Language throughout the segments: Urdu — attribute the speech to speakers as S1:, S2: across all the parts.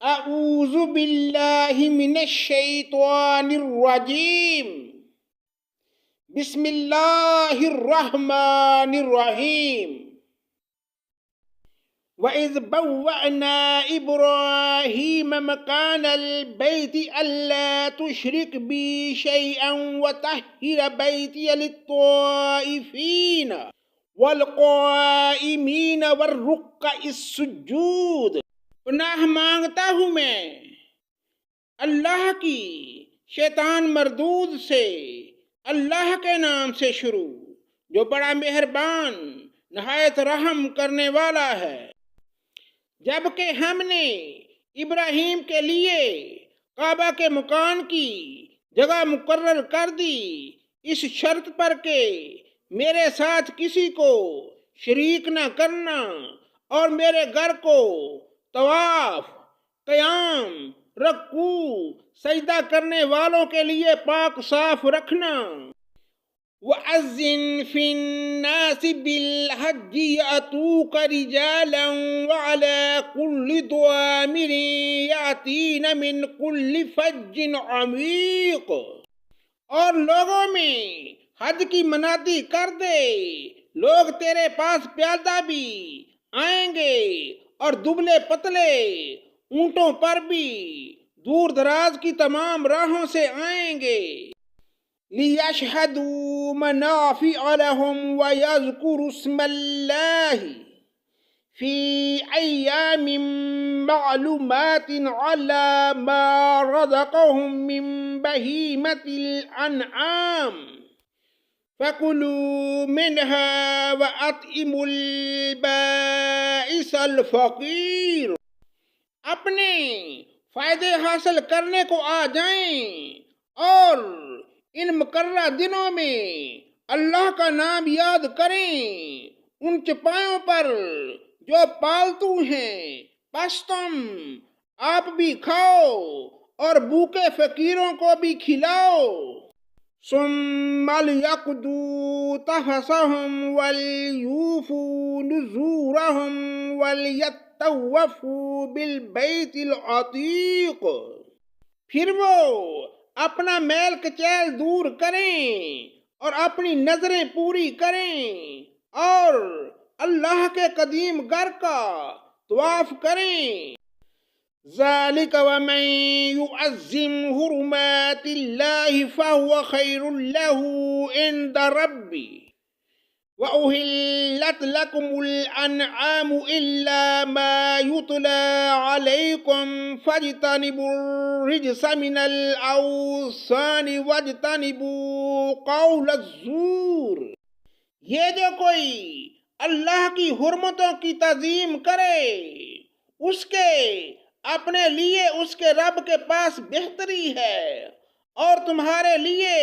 S1: اعوذ باللہ من الشیطان الرجیم بسم اللہ الرحمن الرحیم وَإِذْ بَوَّأْنَا إِبْرَاهِيمَ مَكَانَ الْبَيْتِ أَلَّا تُشْرِكْ بِي شَيْئًا وَطَهِّرْ بَيْتِيَ لِلطَّائِفِينَ وَالْقَائِمِينَ وَالرُّكَّعِ السُّجُودِ۔ پناہ مانگتا ہوں میں اللہ کی شیطان مردود سے، اللہ کے نام سے شروع جو بڑا مہربان نہایت رحم کرنے والا ہے۔ جبکہ ہم نے ابراہیم کے لیے کعبہ کے مکان کی جگہ مقرر کر دی اس شرط پر کہ میرے ساتھ کسی کو شریک نہ کرنا اور میرے گھر کو طواف، قیام، رکوع، سجدہ کرنے والوں کے لیے پاک صاف رکھنا۔ وَأَذِّن فِي النَّاسِ بِالْحَجِّ يَأْتُوكَ رِجَالًا وَعَلَى كُلِّ ضَامِرٍ يَأْتِينَ مِنْ كُلِّ فَجٍّ عَمِيقٍ۔ اور لوگوں میں حج کی منادی کر دے، لوگ تیرے پاس پیادہ بھی آئیں گے اور دبلے پتلے اونٹوں پر بھی دور دراز کی تمام راہوں سے آئیں گے۔ لِيَشْهَدُوا مَنَافِعَ لَهُمْ وَيَذْكُرُوا اسْمَ اللَّهِ فِي أَيَّامٍ مَّعْلُومَاتٍ عَلَىٰ مَا رَزَقَهُم مِّن بَهِيمَةِ الْأَنْعَامِ فَكُلُوا مِنْهَا وَأَطْعِمُوا الْبَائِسَ الْفَقِيرَ۔ اپنے فائدے حاصل کرنے کو آ جائیں اور ان مقررہ دنوں میں اللہ کا نام یاد کریں ان چپایوں پر جو پالتو ہیں، پس تم آپ بھی کھاؤ اور بھوکے فقیروں کو بھی کھلاؤ۔ ثُمَّ لْيَقْضُوا تَفَثَهُمْ وَلْيُوفُوا نُذُورَهُمْ وَلْيَطَّوَّفُوا بِالْبَيْتِ الْعَتِيقِ۔ پھر وہ اپنا میل کچیل دور کریں اور اپنی نظریں پوری کریں اور اللہ کے قدیم گھر کا طواف کریں۔ ذَلِكَ وَمَن يُعَظِّمْ حُرُمَاتِ اللَّهِ فَهُوَ خَيْرٌ لَّهُ عِندَ رَبِّهِ۔ وَأُحِلَّتْ لَكُمُ الْأَنْعَامُ إِلَّا مَا يُتْلَىٰ عَلَيْكُمْ فَاجْتَنِبُوا الرِّجْسَ مِنَ الْأَوْثَانِ وَاجْتَنِبُوا قَوْلَ الزُّورِ۔ یہ جو کوئی اللہ کی حرمتوں کی تعظیم کرے اس کے اپنے لیے اس کے رب کے پاس بہتری ہے، اور تمہارے لیے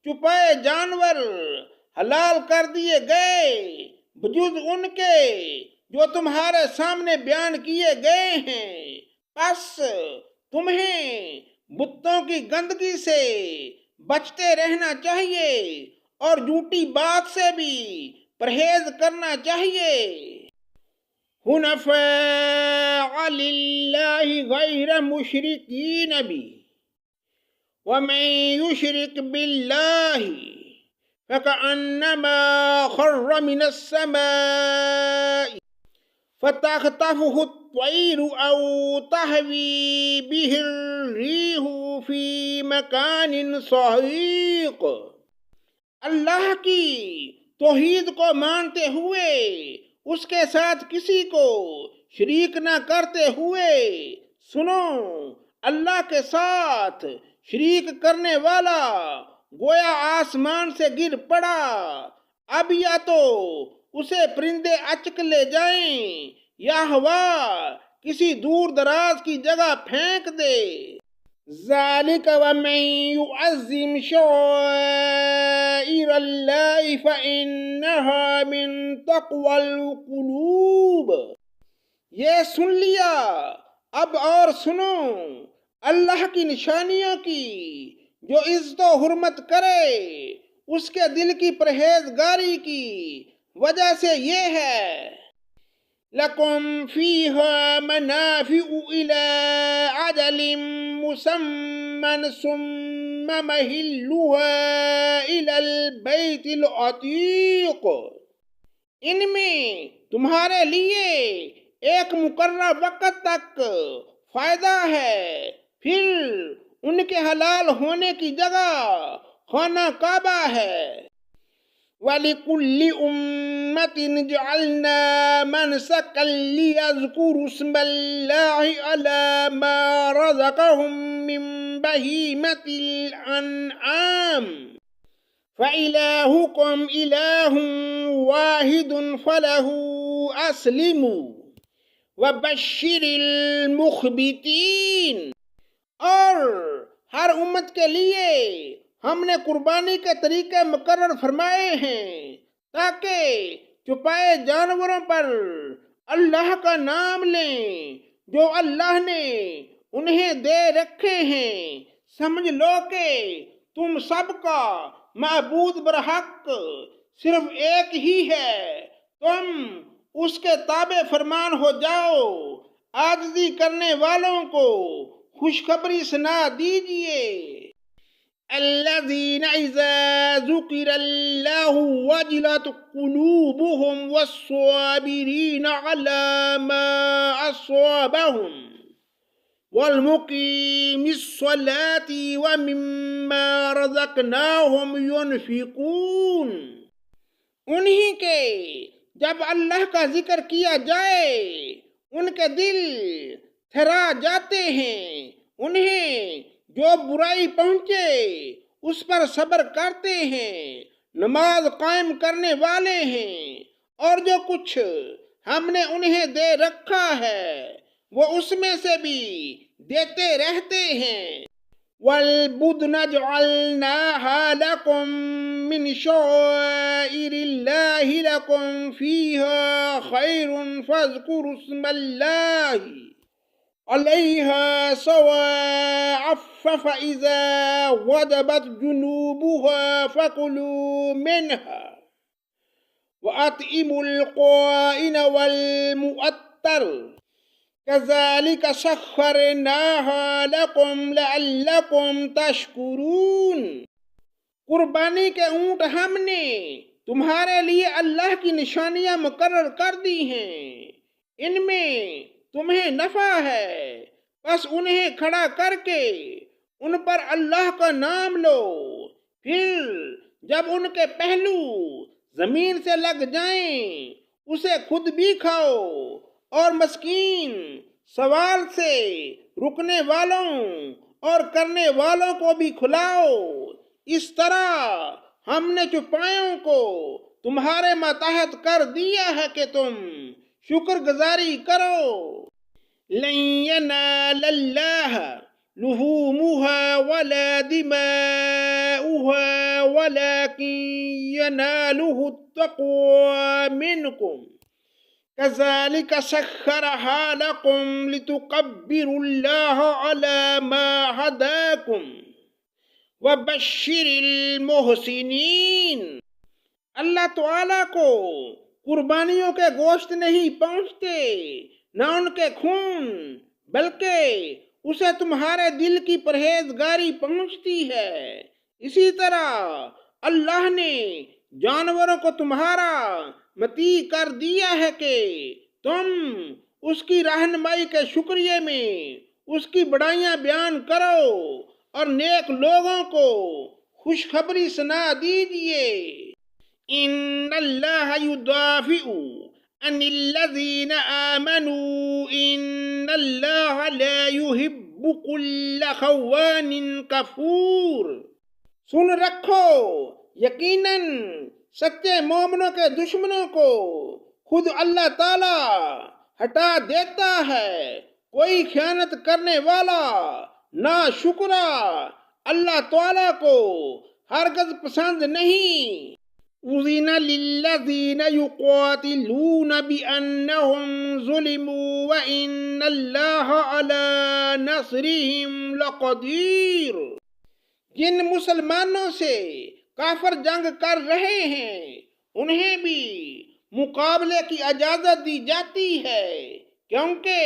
S1: چھپائے جانور حلال کر دیے گئے بجز ان کے جو تمہارے سامنے بیان کیے گئے ہیں۔ پس تمہیں بتوں کی گندگی سے بچتے رہنا چاہیے اور جھوٹی بات سے بھی پرہیز کرنا چاہیے۔ حنفاء للہ غیر مشرکین بھی، ومن یشرک باللہ فَكَأَنَّمَا خَرَّ مِنَ السَّمَاءِ فَتَخْطَفُهُ الطَّيْرُ أَوْ تَهْوِي بِهِ الرِّيحُ فِي مَكَانٍ سَحِيقٍ۔ اللہ کی توحید کو مانتے ہوئے اس کے ساتھ کسی کو شریک نہ کرتے ہوئے سنو، اللہ کے ساتھ شریک کرنے والا گویا آسمان سے گر پڑا، اب یا تو اسے پرندے اچک لے جائیں یا ہوا کسی دور دراز کی جگہ پھینک دے۔ ذَلِكَ وَمَن يُعَظِّمْ شَعَائِرَ اللَّهِ فَإِنَّهَا مِن تَقْوَى الْقُلُوبِ۔ یہ سن لیا، اب اور سنو اللہ کی نشانیوں کی جو عزت و حرمت کرے اس کے دل کی پرہیزگاری کی وجہ سے یہ ہے۔ لکم فیہا منافع الی اجل مسمى ثم محلها الی البیت العتیق، ان میں تمہارے لیے ایک مقررہ وقت تک فائدہ ہے، پھر ان کے حلال ہونے کی جگہ خانہ کعبہ ہے۔ وَلِكُلِّ أُمَّةٍ جَعَلْنَا مَنْسَكًا لِيَذْكُرُوا اسْمَ اللَّهِ عَلَى مَا رَزَقَهُم مِّن بَهِيمَةِ الْأَنْعَامِ فَإِلَٰهُكُمْ إِلَٰهٌ وَاحِدٌ فَلَهُ أَسْلِمُوا وَبَشِّرِ الْمُخْبِتِينَ، اور ہر امت کے لیے ہم نے قربانی کے طریقے مقرر فرمائے ہیں تاکہ چھپائے جانوروں پر اللہ کا نام لیں جو اللہ نے انہیں دے رکھے ہیں۔ سمجھ لو کہ تم سب کا معبود برحق صرف ایک ہی ہے، تم اس کے تابع فرمان ہو جاؤ۔ عاجزی کرنے والوں کو خوشخبری سنا دیجئے۔ الذین اذا ذکر اللہ وجلت قلوبهم والصابرین علی ما اصابهم والمقیم الصلاة ومما رزقناهم ينفقون، انہی کے جب اللہ کا ذکر کیا جائے ان کے دل تھرا جاتے ہیں، انہیں جو برائی پہنچے اس پر صبر کرتے ہیں، نماز قائم کرنے والے ہیں، اور جو کچھ ہم نے انہیں دے رکھا ہے وہ اس میں سے بھی دیتے رہتے ہیں۔ وَالْبُدْنَ جَعَلْنَاهَا لَكُم مِّن شَعَائِرِ اللَّهِ لَكُمْ فِيهَا خَيْرٌ فَاذْكُرُوا اسْمَ اللَّهِ عَلَيْهَا صَوَافَّ فَإِذَا وَجَبَتْ جُنُوبُهَا فَكُلُوا مِنْهَا وَأَطْعِمُوا الْقَانِعَ وَالْمُعْتَرَّ كَذَلِكَ سَخَّرْنَاهَا لَكُمْ لَعَلَّكُمْ تَشْكُرُونَ، قربانی کے اونٹ ہم نے تمہارے لیے اللہ کی نشانیاں مقرر کر دی ہیں، ان میں تمہیں نفع ہے، بس انہیں کھڑا کر کے ان پر اللہ کا نام لو، پھر جب ان کے پہلو زمین سے لگ جائیں اسے خود بھی کھاؤ اور مسکین، سوال سے رکنے والوں اور کرنے والوں کو بھی کھلاؤ، اس طرح ہم نے چوپایوں کو تمہارے ماتحت کر دیا ہے کہ تم شکر گزاری کرو۔ لن ينال اللہ لحومها ولا دماؤها ولكن يناله التقوى منكم كذلك سخرها لكم لتكبروا الله على ما هداكم وبشر المحسنین، اللہ تعالیٰ کو قربانیوں کے گوشت نہیں پہنچتے نہ ان کے خون، بلکہ اسے تمہارے دل کی پرہیزگاری پہنچتی ہے۔ اسی طرح اللہ نے جانوروں کو تمہارا مطیع کر دیا ہے کہ تم اس کی رہنمائی کے شکریہ میں اس کی بڑائیاں بیان کرو اور نیک لوگوں کو خوشخبری سنا دیجئے۔ ان اللہ یدافع عن الذین آمنوا ان اللہ لا يحب كل خوان کفور، سن رکھو یقیناً سچے مومنوں کے دشمنوں کو خود اللہ تعالی ہٹا دیتا ہے، کوئی خیانت کرنے والا نا شکرا اللہ تعالیٰ کو ہرگز پسند نہیں۔ اذن للذین یقاتلون بأنہم ظلموا وإن اللہ علی نصرہم لقدیر، جن مسلمانوں سے کافر جنگ کر رہے ہیں انہیں بھی مقابلے کی اجازت دی جاتی ہے کیونکہ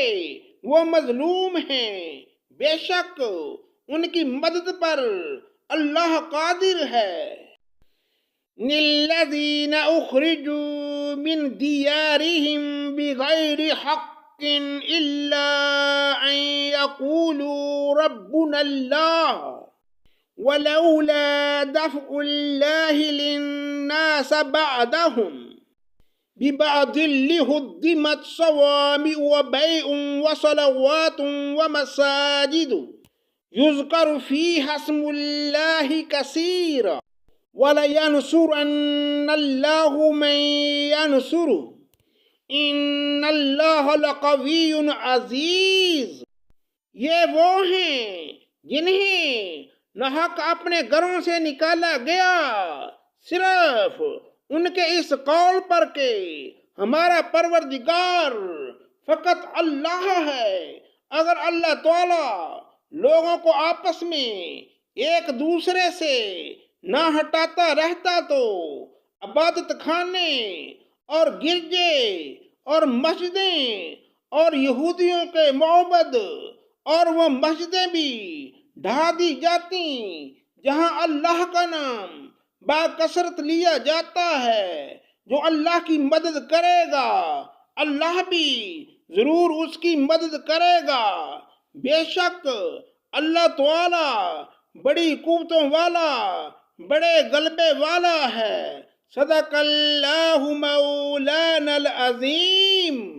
S1: وہ مظلوم ہیں۔ بے شک ان کی مدد پر اللہ قادر ہے۔ الذین اخرجوا من دیارہم بغیر حق الا ان یقولوا ربنا اللہ ولولا دفع اللہ للناس بعدهم ببعض لهدمت صوامع وبيع وصلوات ومساجد يذكر فيها اسم الله كثيرا وَلَيَنْصُرَنَّ اللَّهُ مَن يَنْصُرُهُ إِنَّ اللَّهَ لَقَوِيٌّ عَزِيزٌ۔ یہ وہ ہیں جنہیں ناحق اپنے گھروں سے نکالا گیا صرف ان کے اس قول پر کہ ہمارا پروردگار فقط اللہ ہے۔ اگر اللہ تعالی لوگوں کو آپس میں ایک دوسرے سے نہ ہٹاتا رہتا تو عبادت خانے اور گرجے اور مسجدیں اور یہودیوں کے معبد اور وہ مسجدیں بھی ڈھا دی جاتی جہاں اللہ کا نام باکثرت لیا جاتا ہے۔ جو اللہ کی مدد کرے گا اللہ بھی ضرور اس کی مدد کرے گا۔ بے شک اللہ تعالی بڑی قوتوں والا بڑے غلبے والا ہے۔ صدق اللہ مولانا العظیم۔